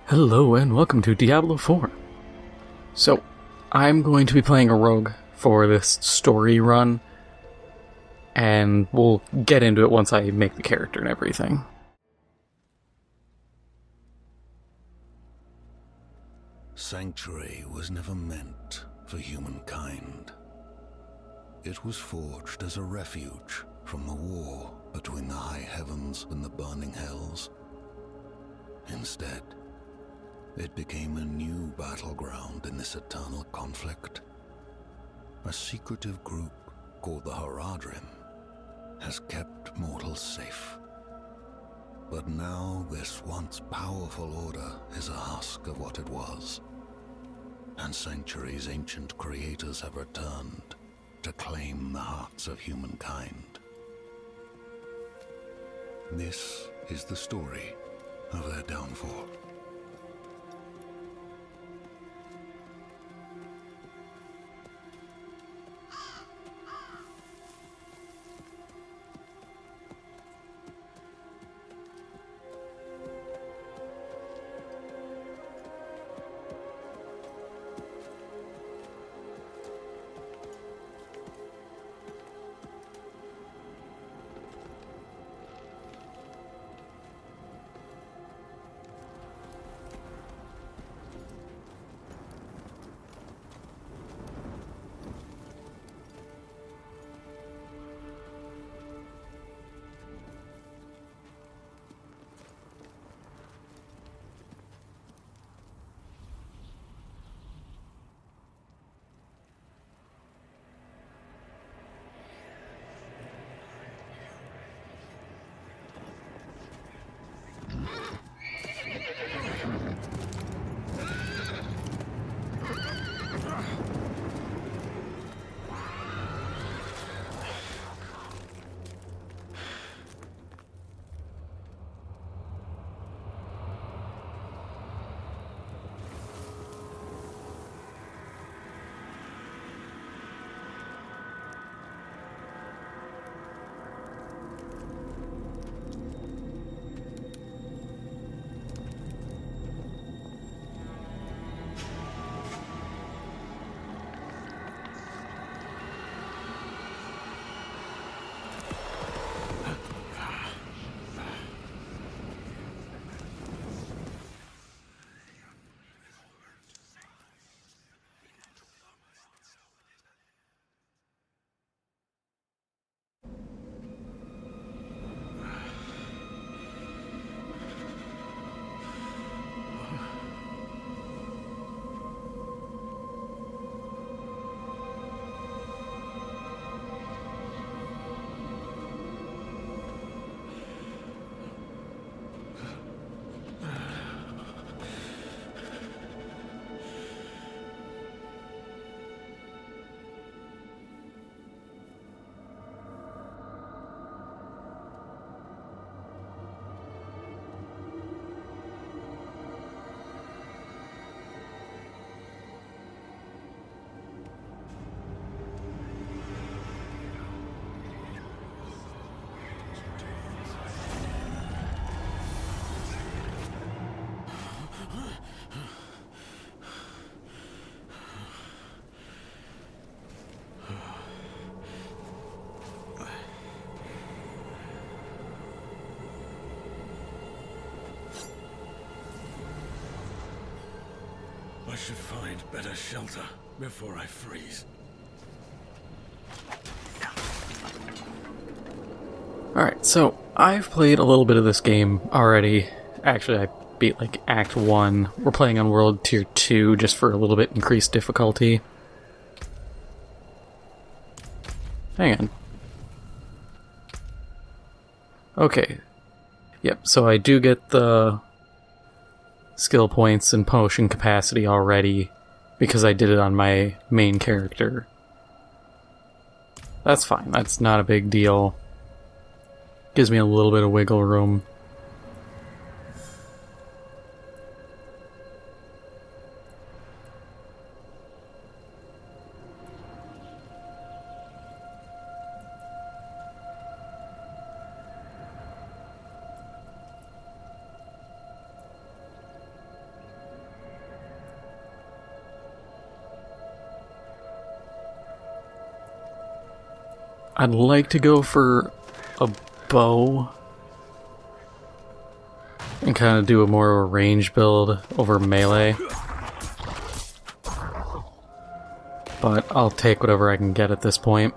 Hello and welcome to Diablo 4. So, I'm going to be playing a rogue for this story run, and we'll get into it once I make the character and everything. Sanctuary was never meant for humankind. It was forged as a refuge from the war between the high heavens and the burning hells. Instead, it became a new battleground in this eternal conflict. A secretive group called the Haradrim has kept mortals safe. But now this once powerful order is a husk of what it was, and Sanctuary's ancient creators have returned to claim the hearts of humankind. This is the story of their downfall. I should find better shelter before I freeze. Alright, so I've played a little bit of this game already. Actually, I beat like Act 1. We're playing on World Tier 2 just for a little bit increased difficulty. Hang on. Okay. Yep, so I do get the skill points and potion capacity already because I did it on my main character. That's fine, that's not a big deal. Gives me a little bit of wiggle room. I'd like to go for a bow and kind of do a more of a range build over melee. But I'll take whatever I can get at this point.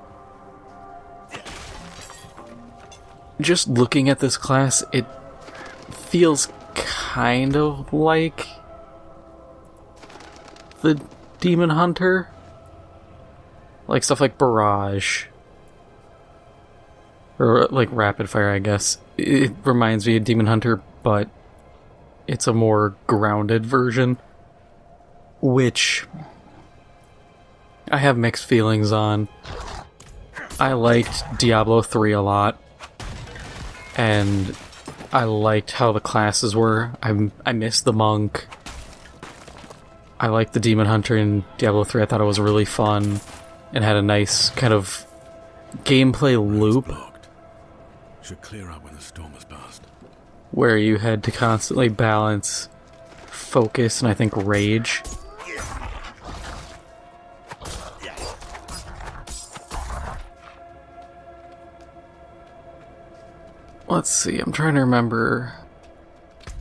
Just looking at this class, it feels kind of like the Demon Hunter. Like stuff like Barrage. Or like Rapid Fire, I guess. It reminds me of Demon Hunter, but it's a more grounded version. Which I have mixed feelings on. I liked Diablo 3 a lot. And I liked how the classes were. I missed the monk. I liked the Demon Hunter in Diablo 3. I thought it was really fun and had a nice kind of gameplay loop Should clear up when the storm has passed. where you had to constantly balance focus and I think rage. Let's see, I'm trying to remember.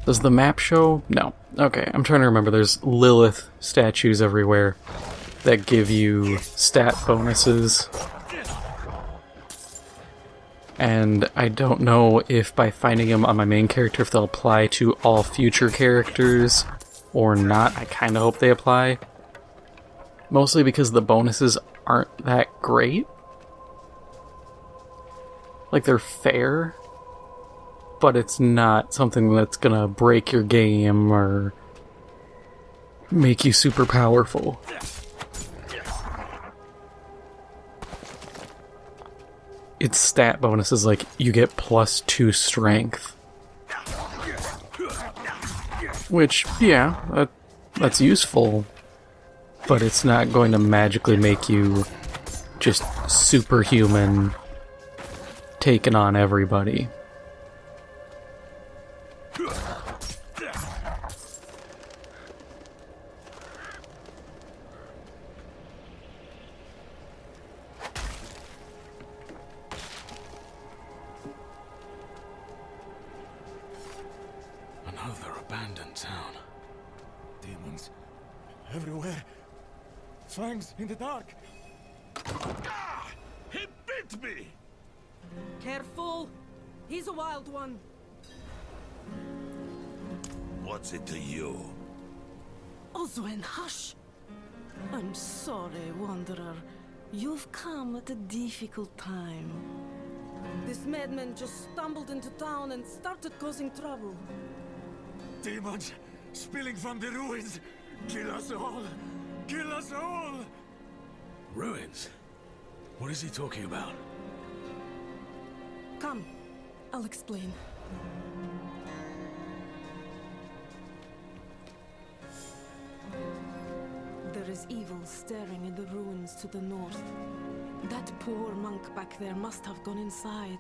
Does the map show? No. Okay, I'm trying to remember. There's Lilith statues everywhere that give you stat bonuses. And I don't know if by finding them on my main character if they'll apply to all future characters or not. I kind of hope they apply. Mostly because the bonuses aren't that great. Like, they're fair, but it's not something that's gonna break your game or make you super powerful. It's stat bonuses like you get +2 strength. Which, yeah, that's useful, but it's not going to magically make you just superhuman, taking on everybody. Another abandoned town. Demons everywhere. Fangs in the dark. Ah! He bit me! Careful! He's a wild one. What's it to you? Oswen, hush! I'm sorry, Wanderer. You've come at a difficult time. This madman just stumbled into town and started causing trouble. Demons spilling from the ruins. Kill us all. Kill us all. Ruins? What is he talking about? Come, I'll explain. There is evil staring in the ruins to the north. That poor monk back there must have gone inside.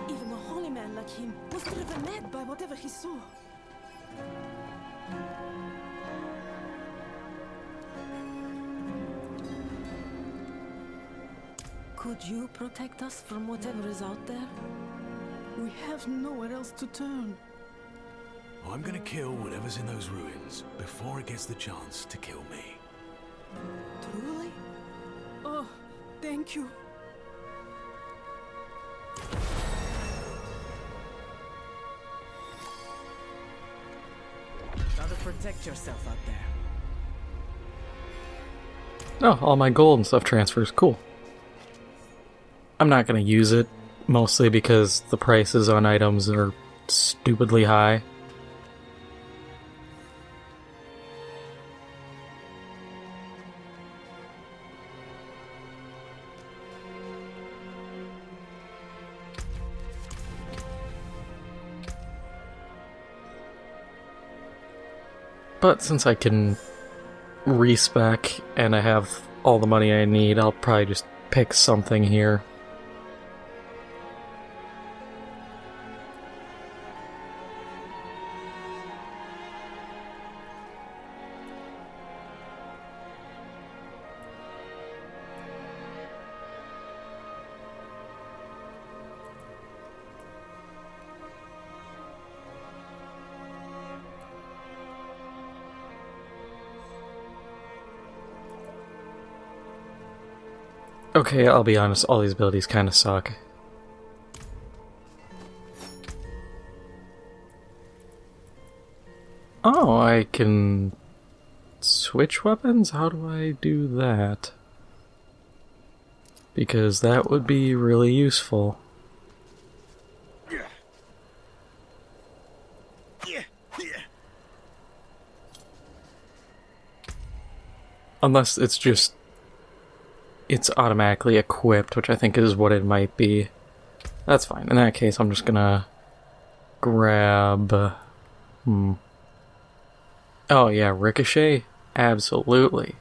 Even a holy man like him was driven mad by whatever he saw. Could you protect us from whatever is out there? We have nowhere else to turn. I'm gonna kill whatever's in those ruins before it gets the chance to kill me. Truly? Oh, thank you. Gotta protect yourself out there. Oh, all my gold and stuff transfers. Cool. I'm not going to use it, mostly because the prices on items are stupidly high. But since I can respec and I have all the money I need, I'll probably just pick something here. Okay, I'll be honest, all these abilities kind of suck. Oh, I can switch weapons? How do I do that? Because that would be really useful. Unless it's just... it's automatically equipped, which I think is what it might be. That's fine. In that case, I'm just gonna... grab... Oh yeah, Ricochet? Absolutely.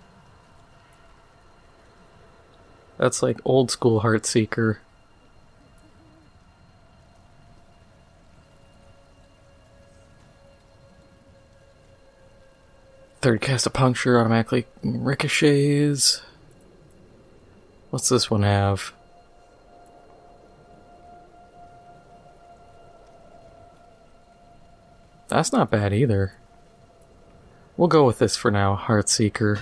That's like old school Heartseeker. Third cast of Puncture automatically ricochets. What's this one have? That's not bad either. We'll go with this for now, Heartseeker.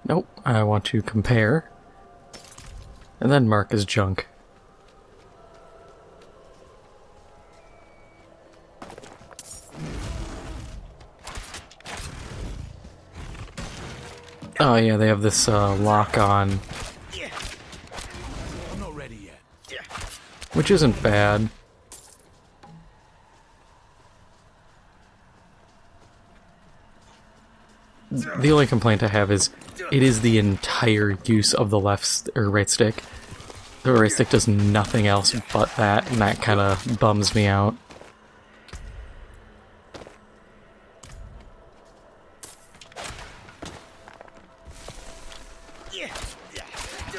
Nope, I want to compare. And then mark as junk. Oh yeah, they have this lock on. I'm not ready yet. Which isn't bad. The only complaint I have is it is the entire use of the left or right stick. The right stick does nothing else but that, and that kind of bums me out.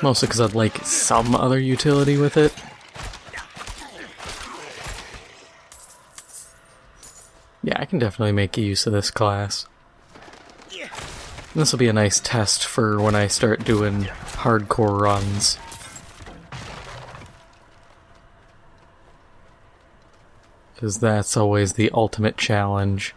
Mostly because I'd like some other utility with it. Yeah, I can definitely make use of this class. This will be a nice test for when I start doing hardcore runs. Because that's always the ultimate challenge.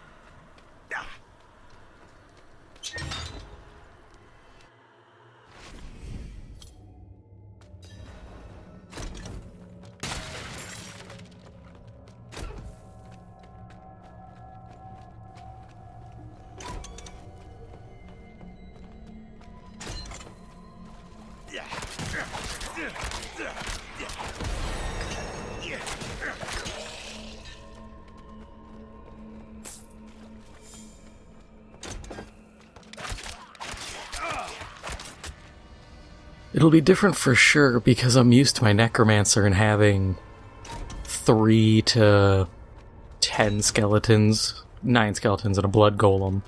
It'll be different for sure because I'm used to my Necromancer and having 3 to 10 skeletons, 9 skeletons and a blood golem,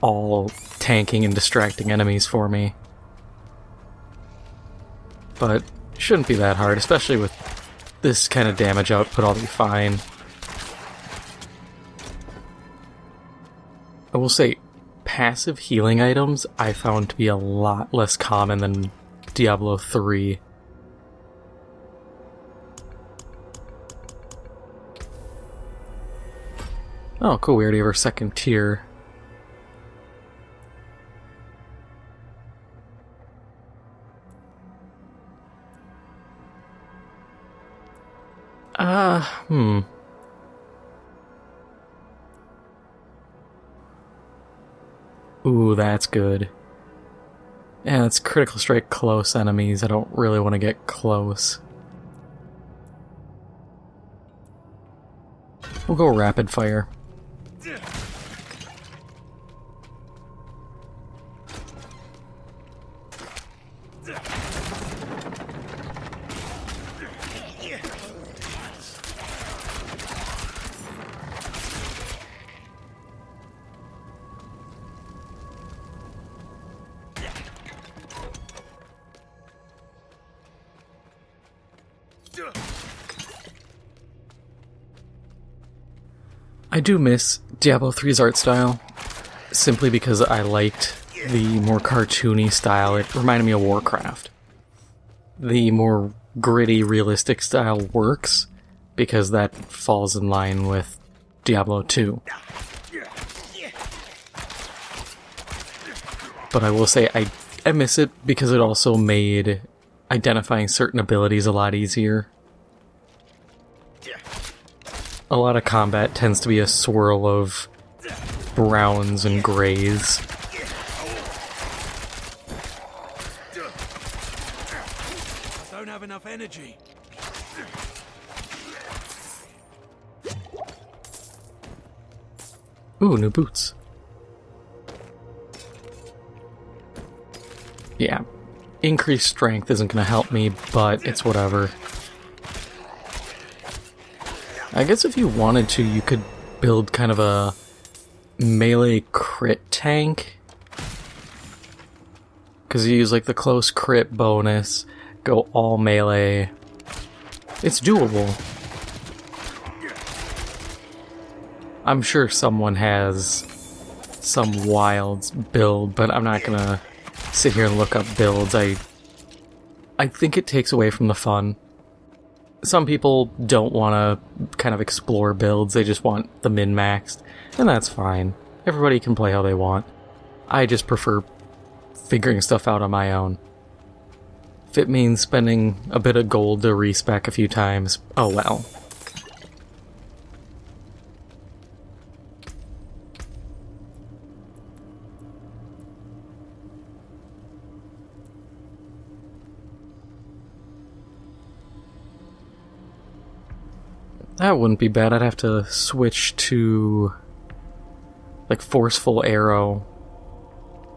all tanking and distracting enemies for me. But it shouldn't be that hard, especially with this kind of damage output, I'll be fine. I will say, passive healing items I found to be a lot less common than Diablo 3. Oh, cool, we already have our second tier. Ooh, that's good. Yeah, it's critical strike close enemies. I don't really want to get close. We'll go rapid fire. I do miss Diablo 3's art style. simply because I liked the more cartoony style. It reminded me of Warcraft. The more gritty, realistic style works because that falls in line with Diablo 2. But I will say I miss it because it also made identifying certain abilities a lot easier. A lot of combat tends to be a swirl of browns and grays. I don't have enough energy. Ooh, new boots. Yeah, increased strength isn't going to help me, but it's whatever. I guess if you wanted to, you could build kind of a melee crit tank. Because you use like the close crit bonus, go all melee. It's doable. I'm sure someone has some wild build, but I'm not gonna sit here and look up builds. I think it takes away from the fun. Some people don't want to kind of explore builds, they just want the min-maxed, and that's fine. Everybody can play how they want. I just prefer figuring stuff out on my own. If it means spending a bit of gold to respec a few times, oh well. That wouldn't be bad. I'd have to switch to like forceful arrow.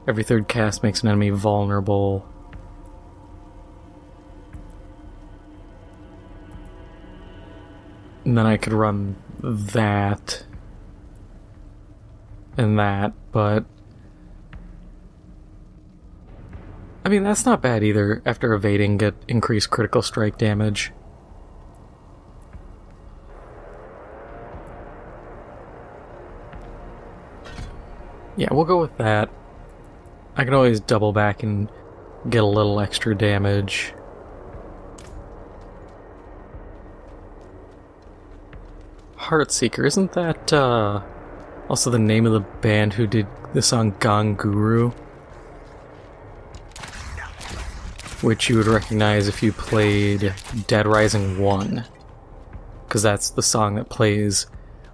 Every third cast makes an enemy vulnerable. And then I could run that and that, but I mean that's not bad either. After evading, get increased critical strike damage. Yeah, we'll go with that. I can always double back and get a little extra damage. Heartseeker, isn't that also the name of the band who did the song Gone Guru? Which you would recognize if you played Dead Rising 1. Because that's the song that plays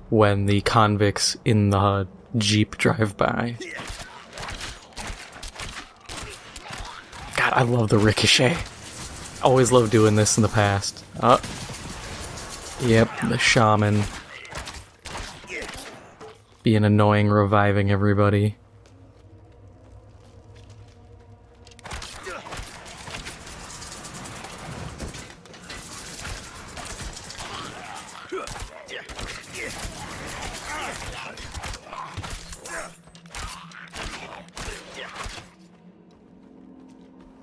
when the convicts in the Jeep drive by. God, I love the ricochet. Always loved doing this in the past. Yep, the shaman. Being annoying, reviving everybody.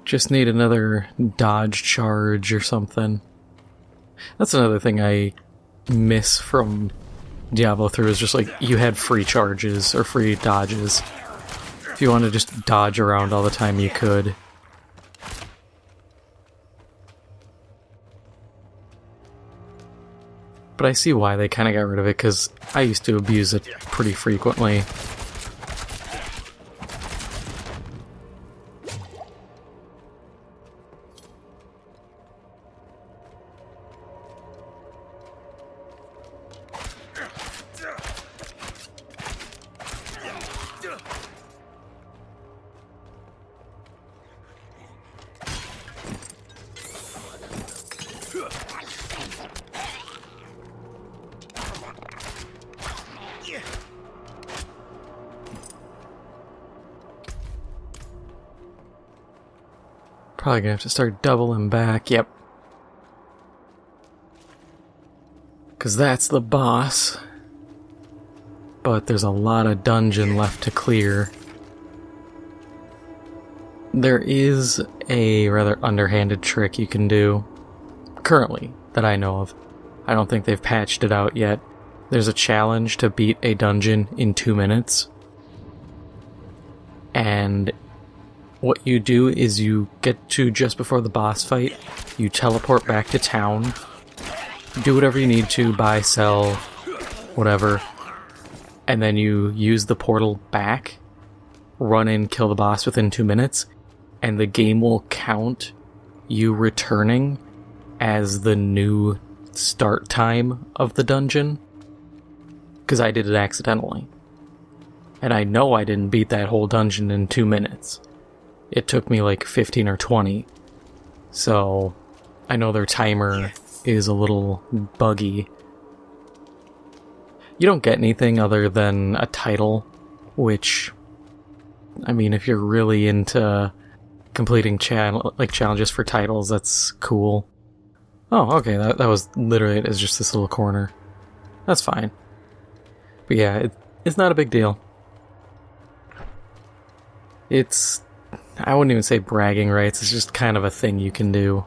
Just need another dodge charge or something. That's another thing I miss from Diablo 3 is just like you had free charges or free dodges. If you wanted to just dodge around all the time, you could. But I see why they kind of got rid of it, because I used to abuse it pretty frequently. Probably gonna have to start doubling back, yep. Because that's the boss. But there's a lot of dungeon left to clear. There is a rather underhanded trick you can do, currently, that I know of. I don't think they've patched it out yet. There's a challenge to beat a dungeon in 2 minutes. And what you do is you get to just before the boss fight, you teleport back to town, do whatever you need to, buy, sell, whatever, and then you use the portal back, run in, kill the boss within 2 minutes, and the game will count you returning as the new start time of the dungeon. Because I did it accidentally. And I know I didn't beat that whole dungeon in 2 minutes. It took me like 15 or 20. So I know their timer is a little buggy. You don't get anything other than a title, which, I mean, if you're really into completing challenges for titles, that's cool. Oh, okay, that was literally it. It's just this little corner. That's fine. But yeah, it's not a big deal. It's, I wouldn't even say bragging rights, it's just kind of a thing you can do.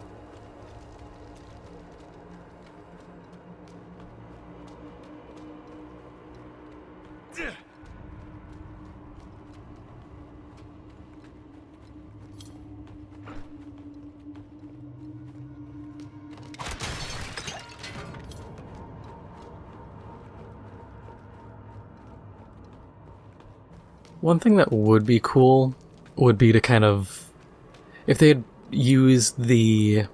One thing that would be cool would be to kind of, if they had used the,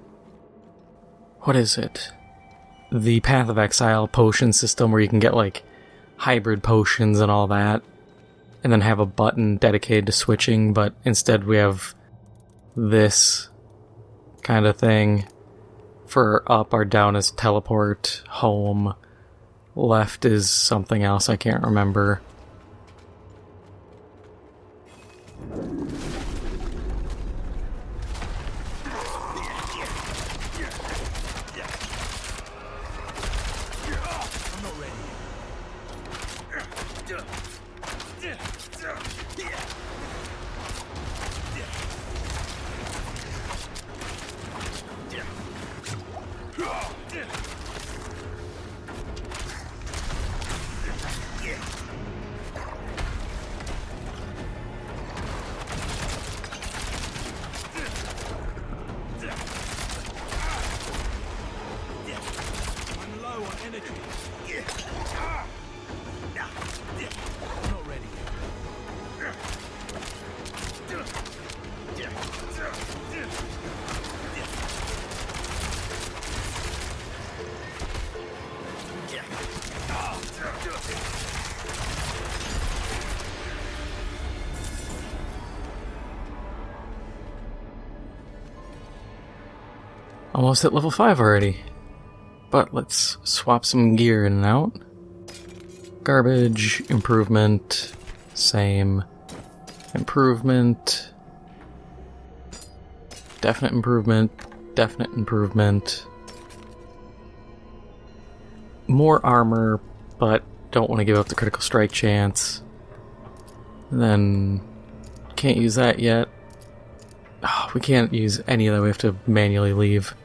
what is it? The Path of Exile potion system where you can get like hybrid potions and all that, and then have a button dedicated to switching, but instead we have this kind of thing. For up or down is teleport, home, left is something else I can't remember. Almost at level 5 already. But let's swap some gear in and out. Garbage, improvement, same. Improvement. Definite improvement, definite improvement. More armor, but don't want to give up the critical strike chance. And then can't use that yet. Oh, we can't use any of that, we have to manually leave.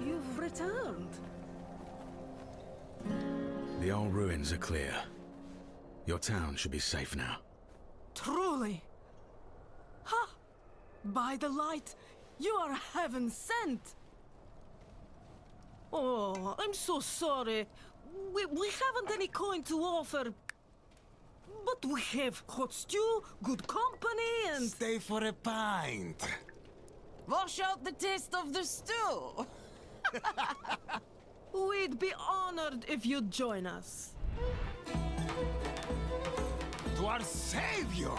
You've returned. The old ruins are clear. Your town should be safe now. Truly. Ha! By the light, you are heaven sent. Oh, I'm so sorry. We haven't any coin to offer. But we have hot stew, good company, and... Stay for a pint. Wash out the taste of the stew. We'd be honored if you'd join us. To our savior.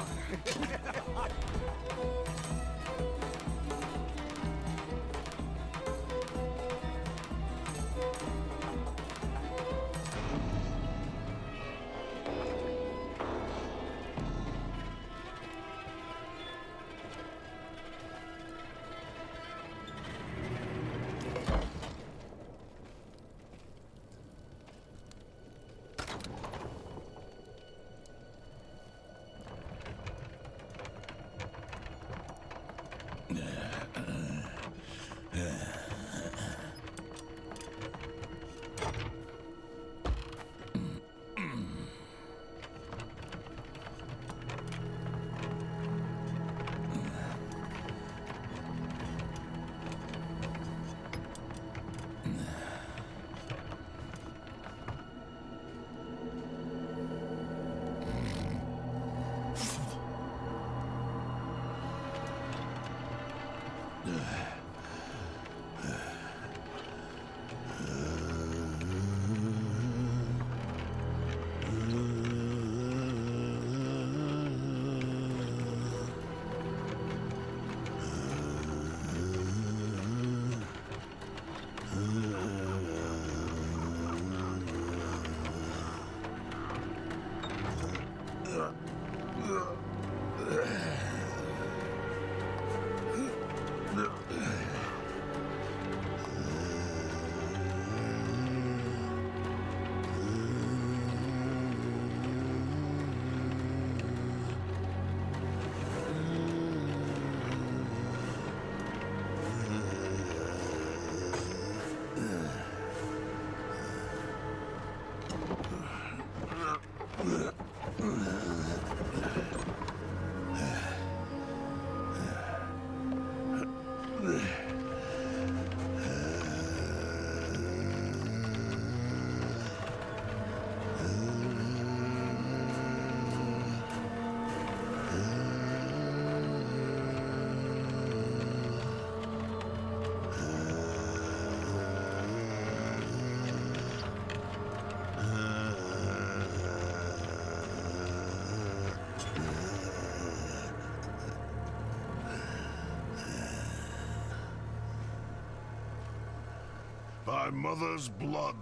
By mother's blood.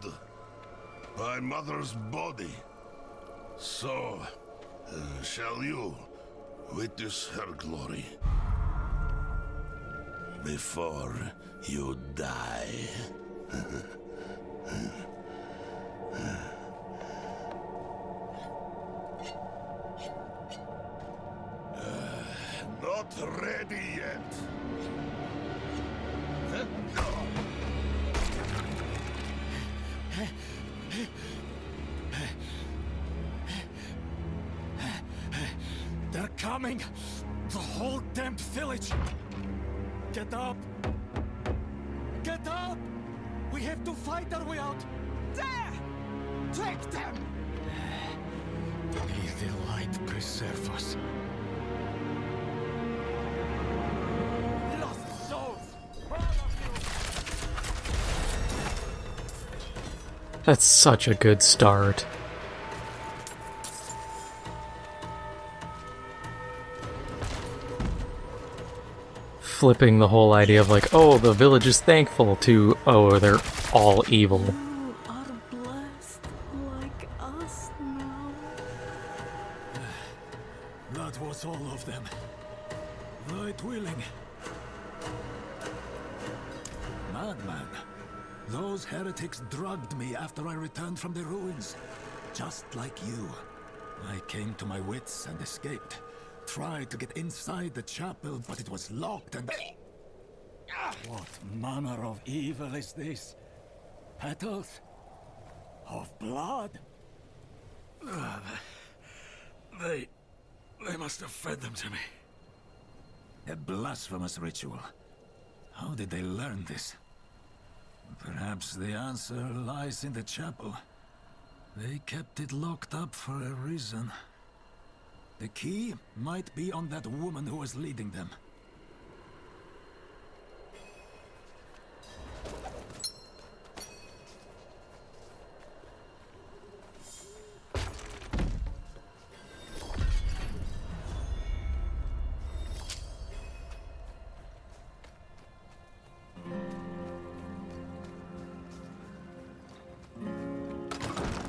By mother's body. So, shall you witness her glory before you die? Not ready yet. They're coming! The whole damned village! Get up! Get up! We have to fight our way out! There! Take them! May the light preserve us. Lost souls! All of you! That's such a good start. Flipping the whole idea of like, oh, the village is thankful to, oh, they're all evil. You are blessed like us now. That was all of them. Right willing. Madman. Those heretics drugged me after I returned from the ruins. Just like you. I came to my wits and escaped. Tried to get inside the chapel, but it was locked and... What manner of evil is this? Petals? Of blood? They must have fed them to me. A blasphemous ritual. How did they learn this? Perhaps the answer lies in the chapel. They kept it locked up for a reason. The key might be on that woman who was leading them.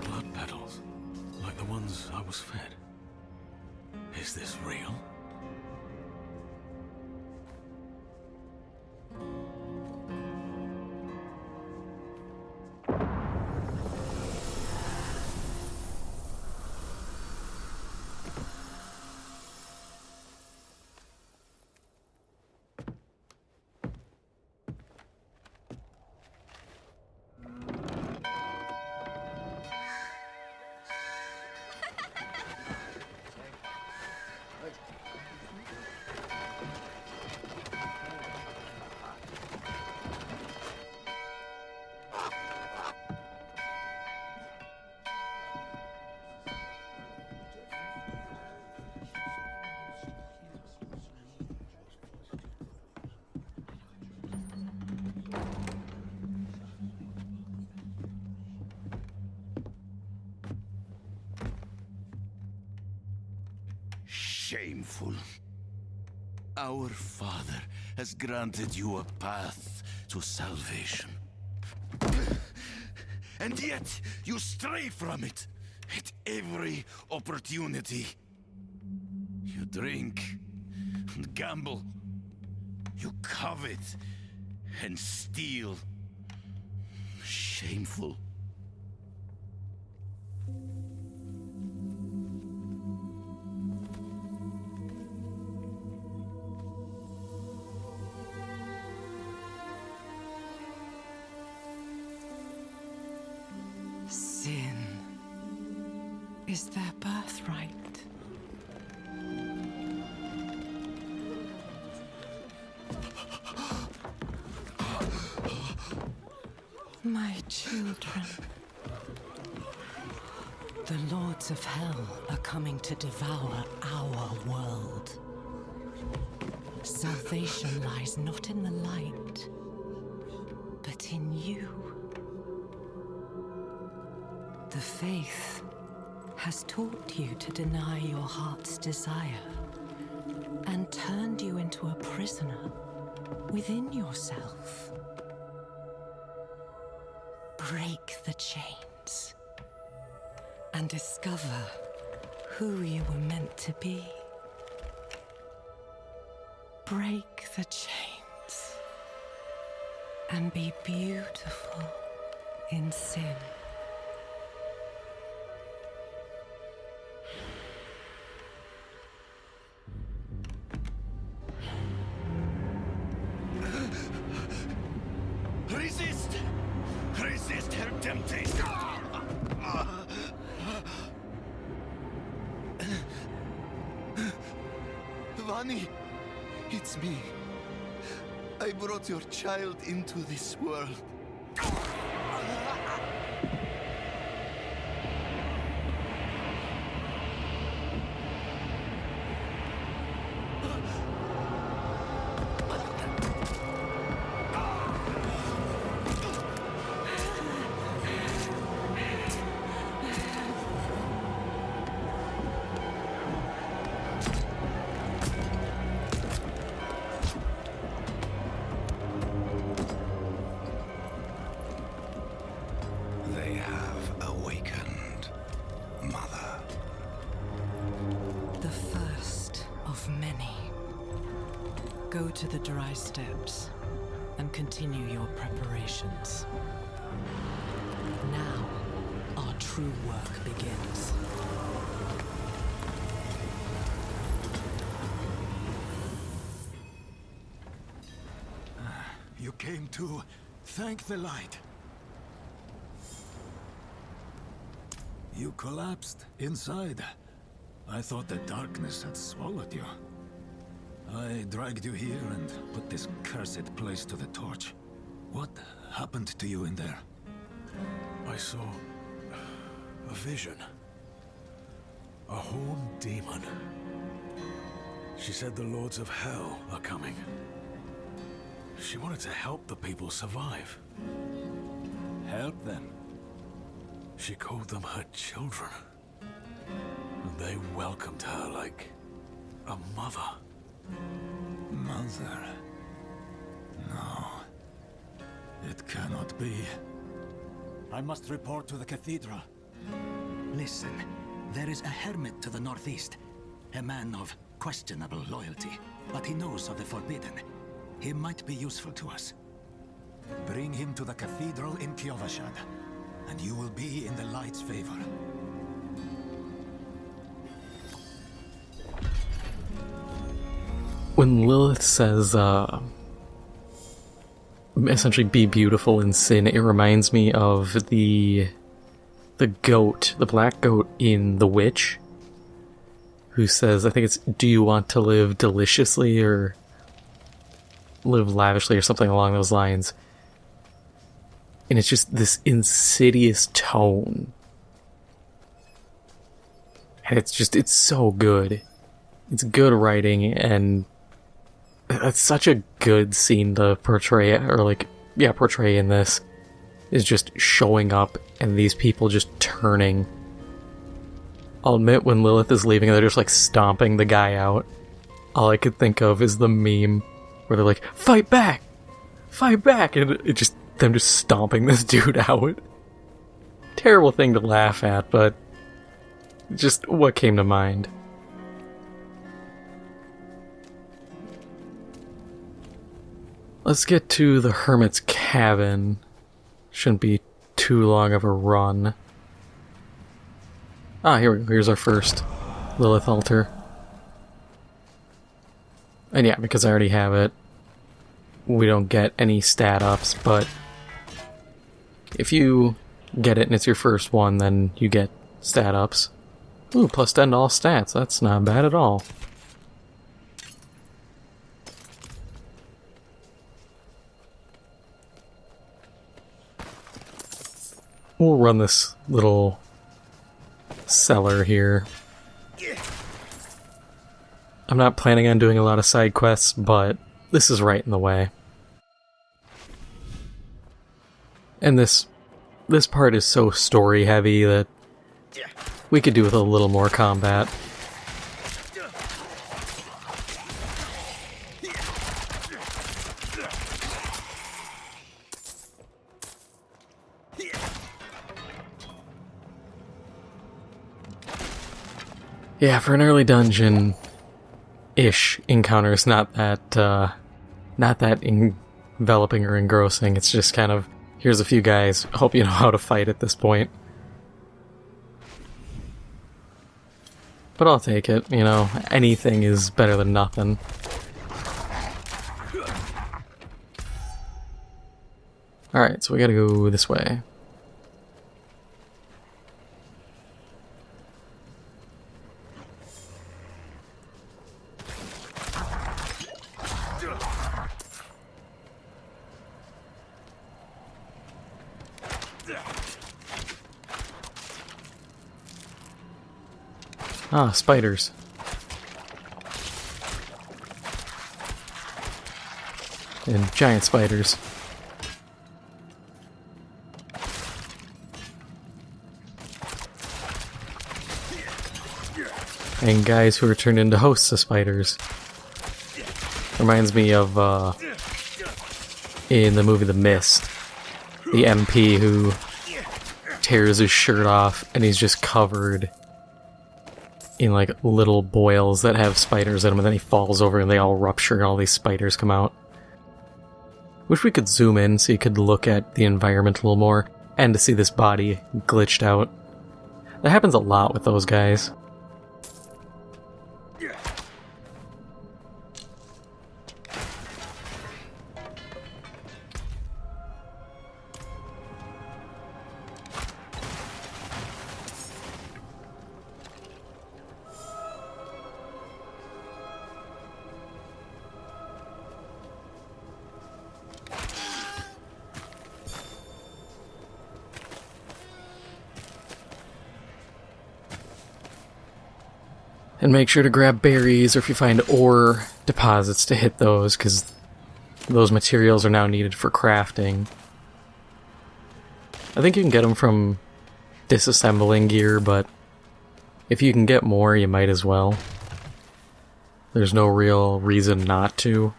Blood petals, like the ones I was fed. Is this real? Shameful. Our Father has granted you a path to salvation. And yet, you stray from it at every opportunity. You drink and gamble. You covet and steal. Shameful. Sin is their birthright. My children. The lords of hell are coming to devour our world. Salvation lies not in the light, but in you. The faith has taught you to deny your heart's desire and turned you into a prisoner within yourself. break the chains and discover who you were meant to be. Break the chains and be beautiful in sin. Resist! Resist her temptation! Vani, it's me. I brought your child into this world. They have awakened, Mother. The first of many. Go to the dry steps and continue your preparations. Now, our true work begins. You came to thank the light. You collapsed inside. I thought the darkness had swallowed you. I dragged you here and put this cursed place to the torch. What happened to you in there? I saw a vision. A horned demon. She said the lords of hell are coming. She wanted to help the people survive. Help them. She called them her children. And they welcomed her like a mother. Mother. No. It cannot be. I must report to the cathedral. Listen, there is a hermit to the northeast. A man of questionable loyalty, but he knows of the forbidden. He might be useful to us. Bring him to the cathedral in Kyovashad, and you will be in the light's favor. When Lilith says, essentially be beautiful in sin, it reminds me of the goat, the black goat in The Witch, who says, I think it's, do you want to live deliciously or live lavishly or something along those lines. And it's just this insidious tone. And it's so good. It's good writing, and it's such a good scene to portray, portray in this, is just showing up and these people just turning. I'll admit, when Lilith is leaving, they're just like stomping the guy out. All I could think of is the meme where they're like, fight back! Fight back! And it just, them just stomping this dude out. Terrible thing to laugh at, but just what came to mind. Let's get to the Hermit's cabin. Shouldn't be too long of a run. Ah, here we go. Here's our first Lilith altar. And yeah, because I already have it, we don't get any stat ups, but if you get it and it's your first one, then you get stat ups. Ooh, plus 10 to all stats. That's not bad at all. We'll run this little cellar here. I'm not planning on doing a lot of side quests, but this is right in the way. And this part is so story heavy that we could do with a little more combat. Yeah, for an early dungeon-ish encounter, it's not that enveloping or engrossing. It's just kind of, here's a few guys, hope you know how to fight at this point. But I'll take it, you know, anything is better than nothing. Alright, so we gotta go this way. Ah, spiders. And giant spiders. And guys who are turned into hosts of spiders. Reminds me of, in the movie The Mist, the MP who tears his shirt off and he's just covered in like little boils that have spiders in them, and then he falls over and they all rupture and all these spiders come out. Wish we could zoom in so you could look at the environment a little more, and to see this body glitched out. That happens a lot with those guys. And make sure to grab berries, or if you find ore deposits, to hit those, because those materials are now needed for crafting. I think you can get them from disassembling gear, but if you can get more, you might as well. There's no real reason not to.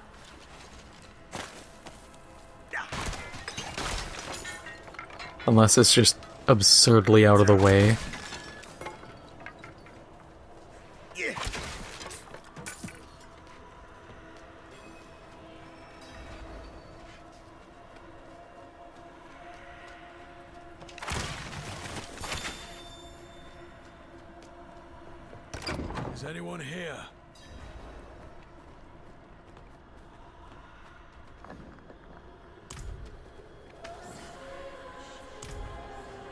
Unless it's just absurdly out of the way. Is anyone here?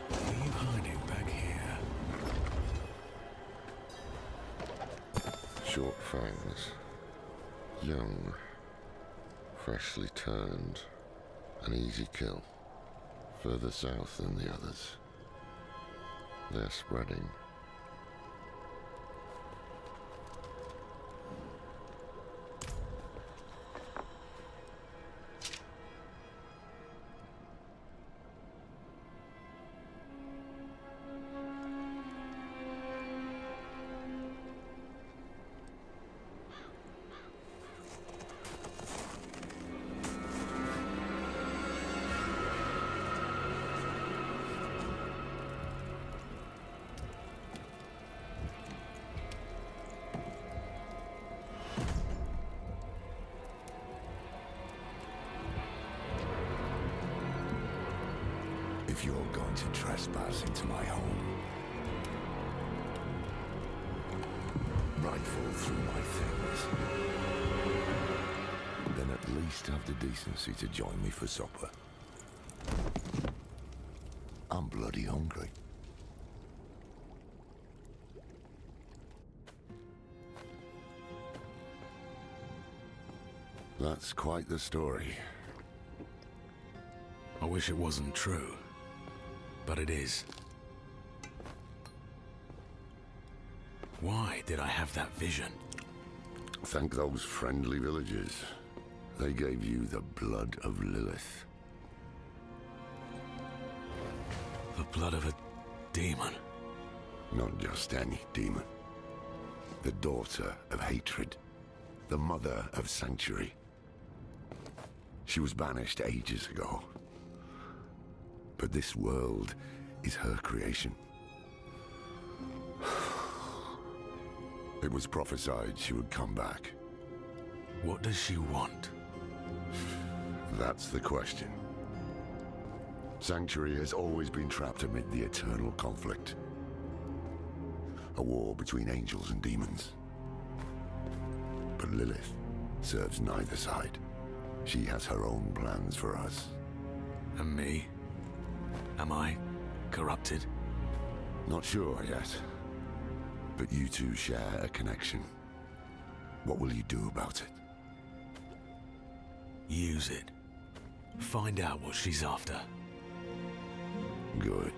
Leave hiding back here. Short fangs, young, freshly turned, an easy kill. Further south than the others. They're spreading. If you're going to trespass into my home, rifle through my things, then at least have the decency to join me for supper. I'm bloody hungry. That's quite the story. I wish it wasn't true, but it is. Why did I have that vision? Thank those friendly villagers. They gave you the blood of Lilith. The blood of a demon. Not just any demon. The daughter of hatred. The mother of sanctuary. She was banished ages ago. But this world is her creation. It was prophesied she would come back. What does she want? That's the question. Sanctuary has always been trapped amid the eternal conflict. A war between angels and demons. But Lilith serves neither side. She has her own plans for us. And me? Am I corrupted? Not sure yet. But you two share a connection. What will you do about it? Use it. Find out what she's after. Good.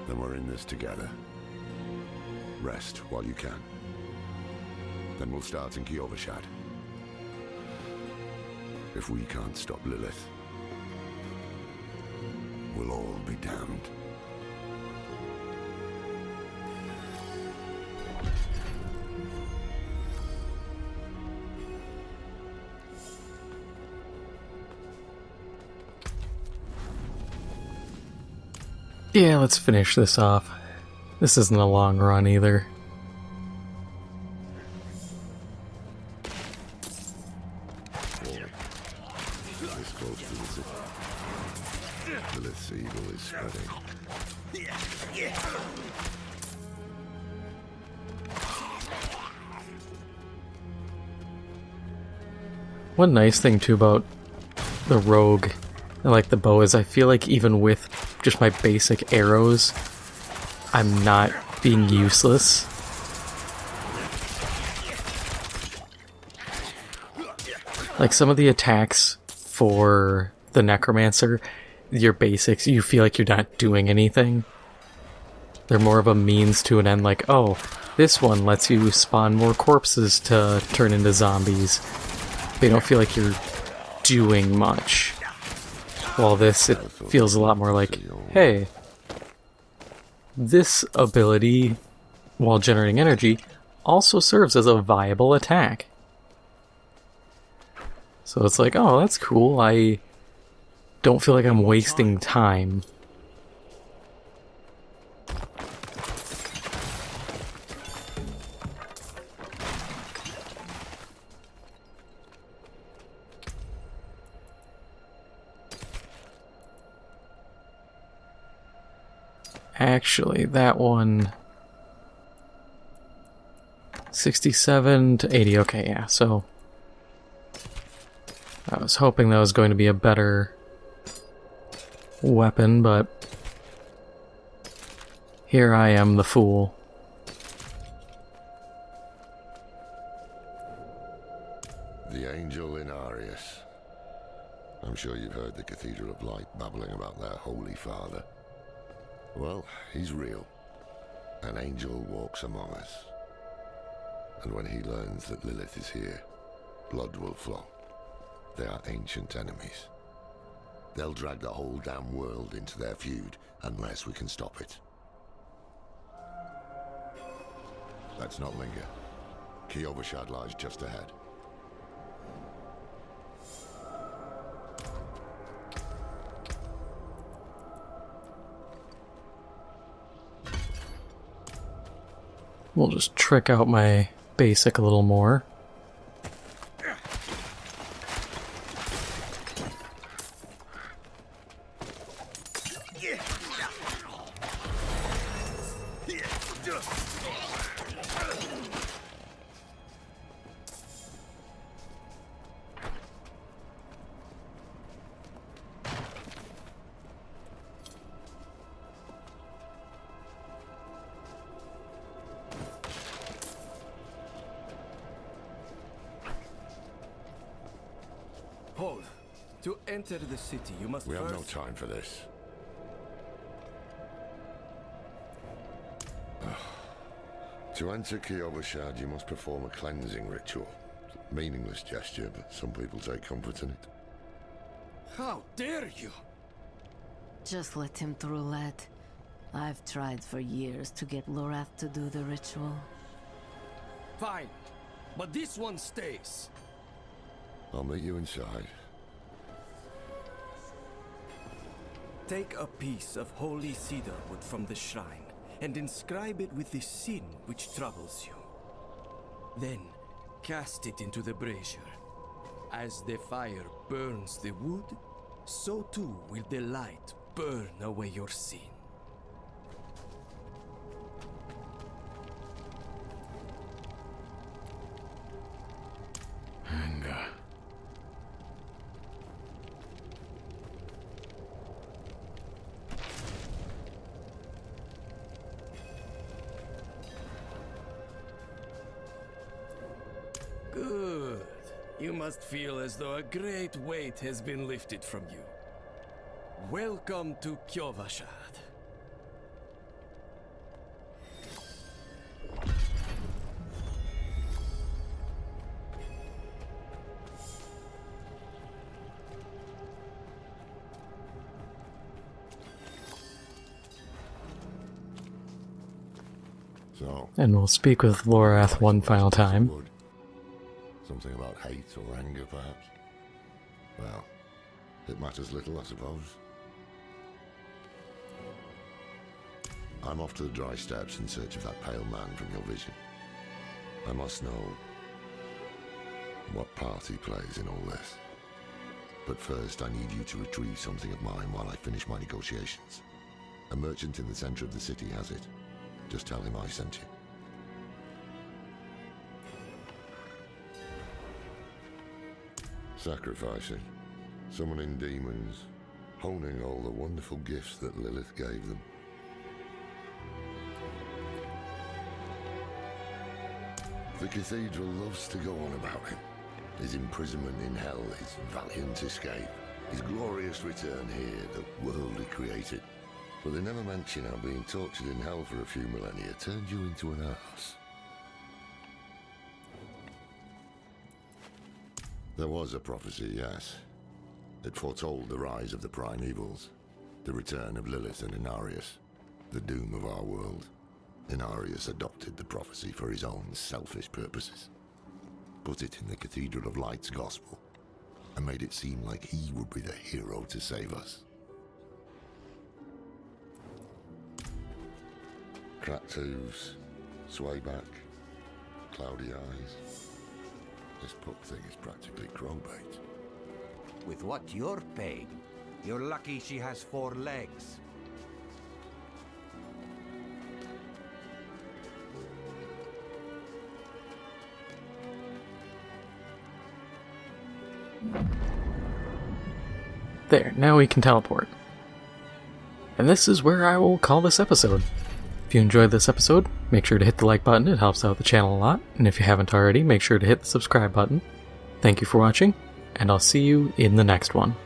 Then we're in this together. Rest while you can. Then we'll start in Kyovashad. If we can't stop Lilith, we'll all be damned. Yeah, let's finish this off. This isn't a long run either. This close to the city. Lilith's evil is spreading. One nice thing too about the rogue and like the bow is I feel like even with just my basic arrows, I'm not being useless. Like some of the attacks for the necromancer, your basics, you feel like you're not doing anything. They're more of a means to an end, like, oh, this one lets you spawn more corpses to turn into zombies. They don't feel like you're doing much. While this, it feels a lot more like, hey, this ability, while generating energy, also serves as a viable attack. So it's like, oh, that's cool. I don't feel like I'm wasting time. Actually, that one... 67 to 80, okay, yeah, so... I was hoping that was going to be a better weapon, but... Here I am, the fool. The angel in Arius. I'm sure you've heard the Cathedral of Light babbling about their Holy Father. Well, he's real. An angel walks among us. And when he learns that Lilith is here, blood will flow. They are ancient enemies. They'll drag the whole damn world into their feud unless we can stop it. Let's not linger. Kyovashad lies just ahead. We'll just trick out my basic a little more. Hold. To enter the city, you must We first... have no time for this. To enter Kyovashad, you must perform a cleansing ritual. Meaningless gesture, but some people take comfort in it. How dare you! Just let him through, lad. I've tried for years to get Lorath to do the ritual. Fine, but this one stays. I'll meet you inside. Take a piece of holy cedar wood from the shrine and inscribe it with the sin which troubles you. Then, cast it into the brazier. As the fire burns the wood, so too will the light burn away your sin. And, Good. You must feel as though a great weight has been lifted from you. Welcome to Kyovashad. So, And we'll speak with Lorath one final time. wood. Something about hate or anger, perhaps? Well, it matters little, I suppose. I'm off to the dry steppes in search of that pale man from your vision. I must know what part he plays in all this. But first, I need you to retrieve something of mine while I finish my negotiations. A merchant in the center of the city has it. Just tell him I sent you. Sacrificing, summoning demons, honing all the wonderful gifts that Lilith gave them. The cathedral loves to go on about him. His imprisonment in hell, his valiant escape, his glorious return here, the world he created. But they never mention how being tortured in hell for a few millennia turned you into an ass. There was a prophecy, yes. It foretold the rise of the primevals, the return of Lilith and Inarius, the doom of our world. Inarius adopted the prophecy for his own selfish purposes, put it in the Cathedral of Light's gospel, and made it seem like he would be the hero to save us. Cracked hooves, sway back, cloudy eyes. This pup thing is practically crowbait. With what you're paid, you're lucky she has 4 legs. There, now we can teleport. And this is where I will call this episode. If you enjoyed this episode, make sure to hit the like button, it helps out the channel a lot, and if you haven't already, make sure to hit the subscribe button. Thank you for watching, and I'll see you in the next one.